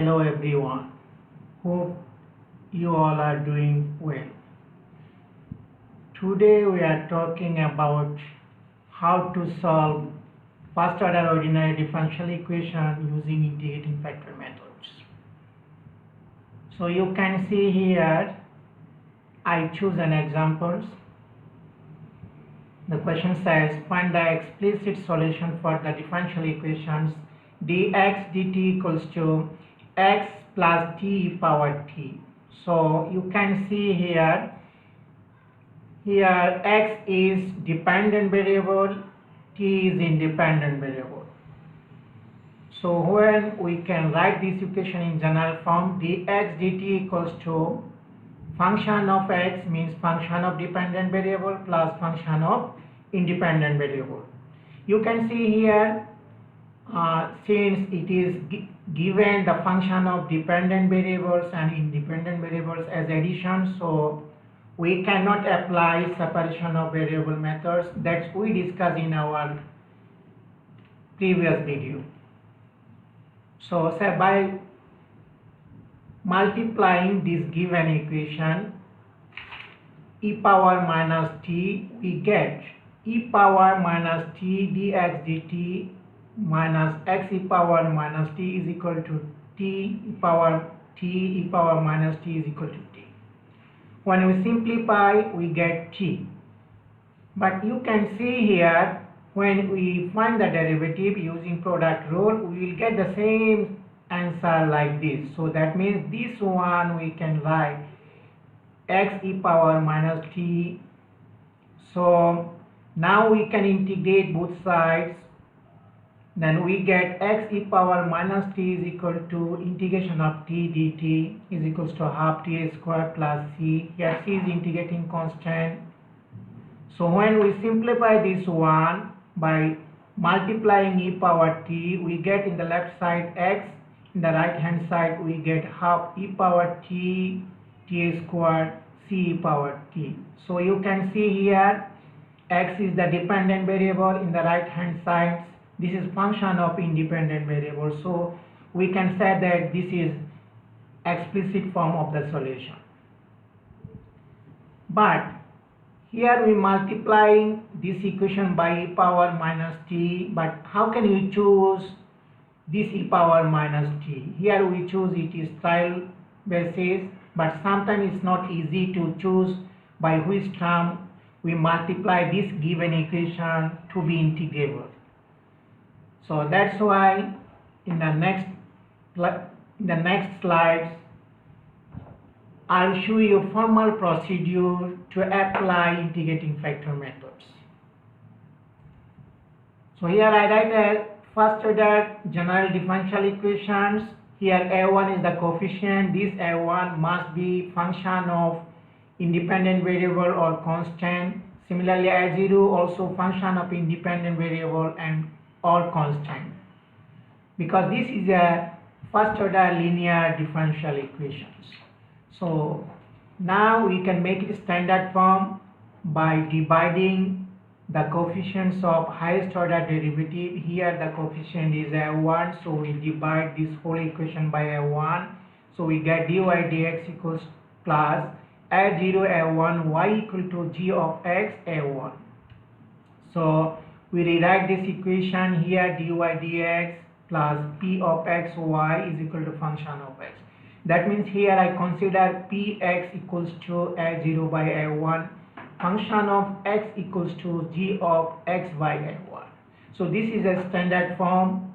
Hello everyone. Hope you all are doing well. Today we are talking about how to solve first order ordinary differential equation using integrating factor methods. So you can see here I choose an example. The question says find the explicit solution for the differential equations dx dt equals to x plus t power t. So you can see here x is dependent variable, t is independent variable. So when we can write this equation in general form, dx dt equals to function of x means function of dependent variable plus function of independent variable. You can see here since it is given the function of dependent variables and independent variables as addition, so we cannot apply separation of variable methods that we discussed in our previous video. So say by multiplying this given equation e power minus t, we get e power minus t dx dt minus x e power minus t is equal to t e power minus t is equal to t. When we simplify, we get t. But you can see here, when we find the derivative using product rule, we will get the same answer like this. So that means this one we can write x e power minus t. So now we can integrate both sides. Then we get x e power minus t is equal to integration of t dt is equals to half t square plus c. Here c is integrating constant. So when we simplify this one by multiplying e power t, we get in the left side x, in the right hand side we get half e power t square c e power t. So you can see here x is the dependent variable, in the right hand side this is function of independent variable. So we can say that this is explicit form of the solution. But here we multiplying this equation by e power minus t, but how can we choose this e power minus t? Here we choose it is trial basis, but sometimes it's not easy to choose by which term we multiply this given equation to be integrable. So that's why in the next slides I'll show you formal procedure to apply integrating factor methods. So here I write a first order general differential equations. Here a1 is the coefficient. This a1 must be function of independent variable or constant. Similarly a0 also function of independent variable and or constant, because this is a first order linear differential equations. So now we can make it standard form by dividing the coefficients of highest order derivative. Here the coefficient is a1, so we divide this whole equation by a1. So we get dy dx equals plus a0 a1 y equal to g of x a1. So we rewrite this equation here, dy dx plus p of x y is equal to function of x. That means here I consider px equals to a0 by a1, function of x equals to g of x by a1. So this is a standard form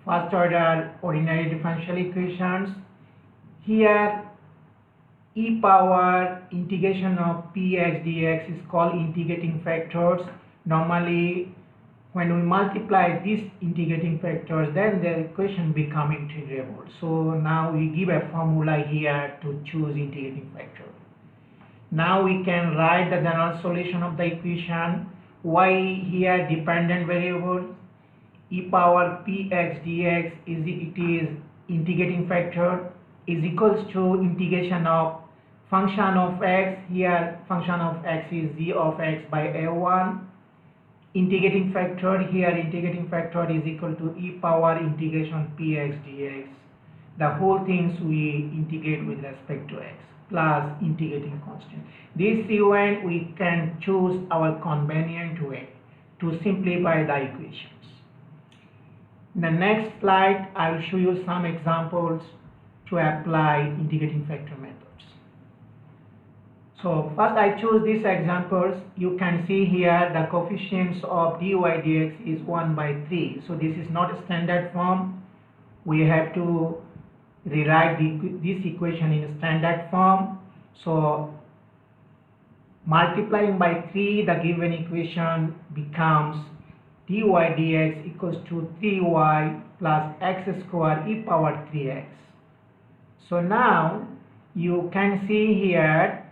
first order ordinary differential equations. Here e power integration of px dx is called integrating factors. Normally when we multiply these integrating factors, then the equation become integrable. So now we give a formula here to choose integrating factor. Now we can write the general solution of the equation. Y here dependent variable, e power px dx is integrating factor is equals to integration of function of x. Here function of x is g of x by a1. Integrating factor, here integrating factor is equal to e power integration px dx. the whole things we integrate with respect to x plus integrating constant. This event we can choose our convenient way to simplify the equations. In the next slide, I will show you some examples to apply integrating factor methods. So first I choose these examples. You can see here the coefficients of dy dx is 1 by 3. So this is not a standard form. We have to rewrite this equation in standard form. So multiplying by 3, the given equation becomes dy dx equals to 3y plus x square e power 3x. So now you can see here,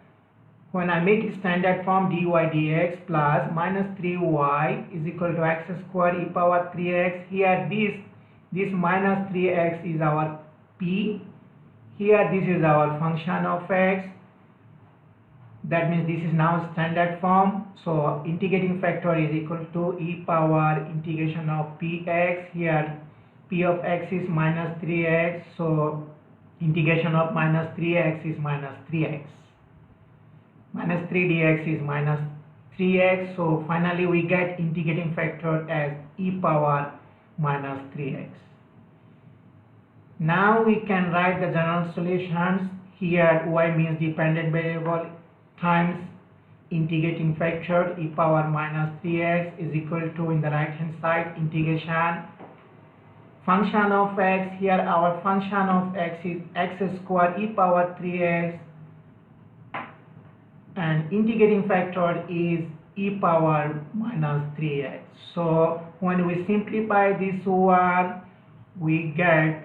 when I make it standard form, dy dx plus minus 3y is equal to x square e power 3x. Here this minus 3x is our p. Here this is our function of x. That means this is now standard form. So integrating factor is equal to e power integration of px. Here p of x is minus 3x. So integration of minus 3x is minus 3x. Minus 3 dx is minus 3x. So finally we get integrating factor as e power minus 3x. Now we can write the general solutions. Here y means dependent variable times integrating factor e power minus 3x is equal to, in the right hand side, integration function of x. Here our function of x is x square e power 3x and integrating factor is e power minus 3x. So when we simplify this one, we get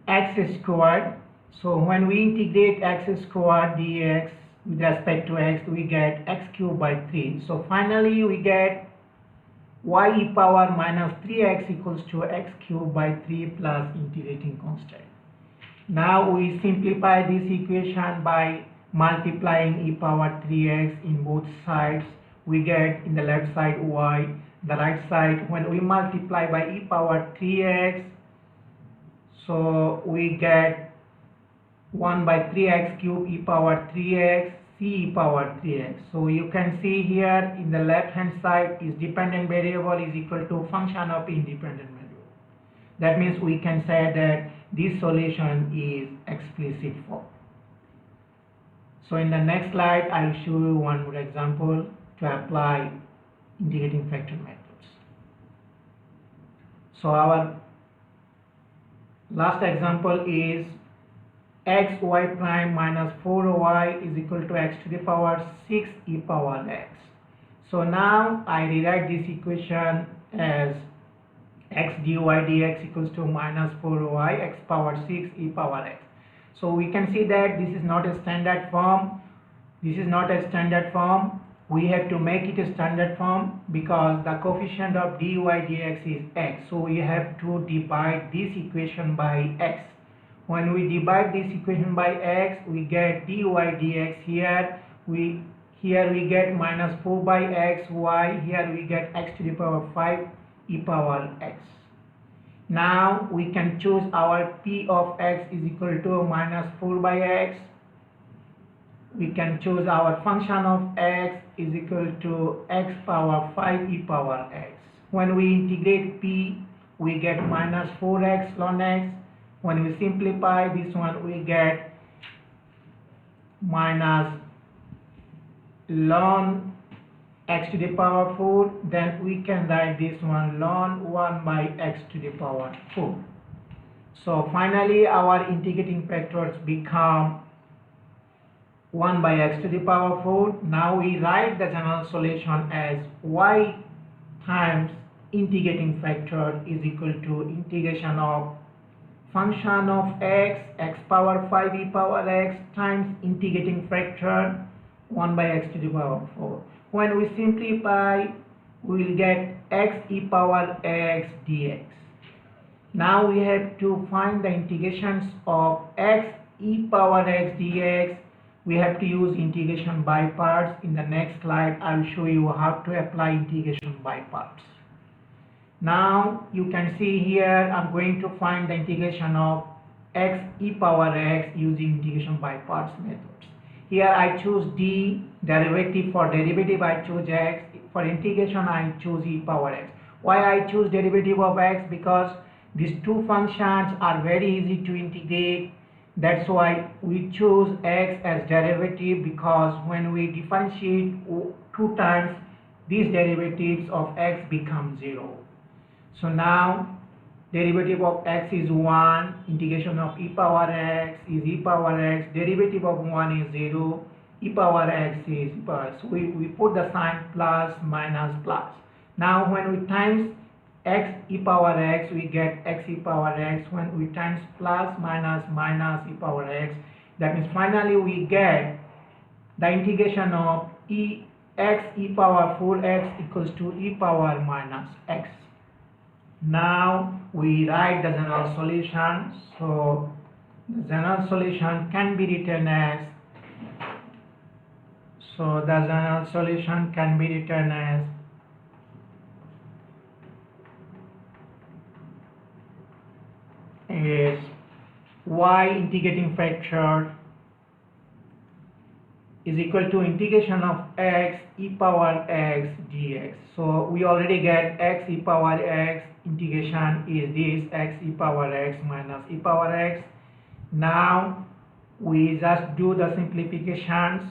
x squared. So when we integrate x squared dx with respect to x, we get x cubed by 3. So finally we get y e power minus 3x equals to x cubed by 3 plus integrating constant. Now we simplify this equation by multiplying e power 3x in both sides. We get in the left side y, the right side, when we multiply by e power 3x, so we get 1 by 3x cube e power 3x c e power 3x. So you can see here in the left hand side is dependent variable is equal to function of independent variable. That means we can say that this solution is explicit form. So in the next slide I will show you one more example to apply integrating factor methods. So our last example is x y prime minus 4y is equal to x to the power 6 e power x. So now I rewrite this equation as x dy dx equals to minus 4y x power 6 e power x. So we can see that this is not a standard form. We have to make it a standard form because the coefficient of dy dx is x. So we have to divide this equation by x. When we divide this equation by x, we get dy dx. Here we get minus 4 by x y. Here we get x to the power 5 e power x. Now we can choose our p of x is equal to minus 4 by x. We can choose our function of x is equal to x power 5 e power x. When we integrate p, we get minus 4x ln x. When we simplify this one, we get minus ln x to the power 4. Then we can write this one ln 1 by x to the power 4. So finally our integrating factors become 1 by x to the power 4. Now we write the general solution as y times integrating factor is equal to integration of function of x power 5 e power x times integrating factor 1 by x to the power 4. When we simplify, we will get x e power x dx. Now we have to find the integrations of x e power x dx we have to use integration by parts. In the next slide, I will show you how to apply integration by parts. Now you can see here I'm going to find the integration of x e power x using integration by parts methods. Here I choose d, derivative. For derivative I choose x, for integration I choose e power x. Why I choose derivative of x? Because these two functions are very easy to integrate. That's why we choose x as derivative, because when we differentiate two times, these derivatives of x become 0. So now derivative of x is 1, integration of e power x is e power x, derivative of 1 is 0, e power x is e power x. So we put the sign plus, minus, plus. Now when we times x e power x, we get x e power x. When we times plus, minus, minus e power x, that means finally we get the integration of x e power full x equals to e power minus x. Now we write the general solution. So the general solution can be written as, is y integrating factor is equal to integration of x e power x dx. So we already get x e power x, integration is this x e power x minus e power x. Now we just do the simplifications,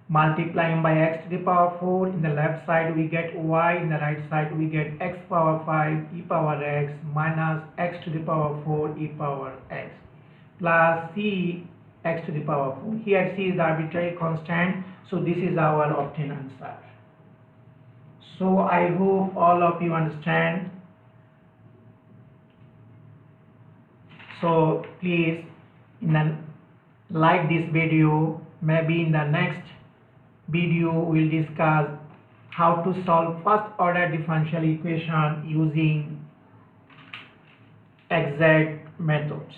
multiplying by x to the power 4. In the left side we get y, in the right side we get x power 5 e power x minus x to the power 4 e power x plus c x to the power 4. Here c is the arbitrary constant, so this is our obtained answer. So I hope all of you understand. So please like this video. Maybe in the next video we'll discuss how to solve first order differential equation using exact methods.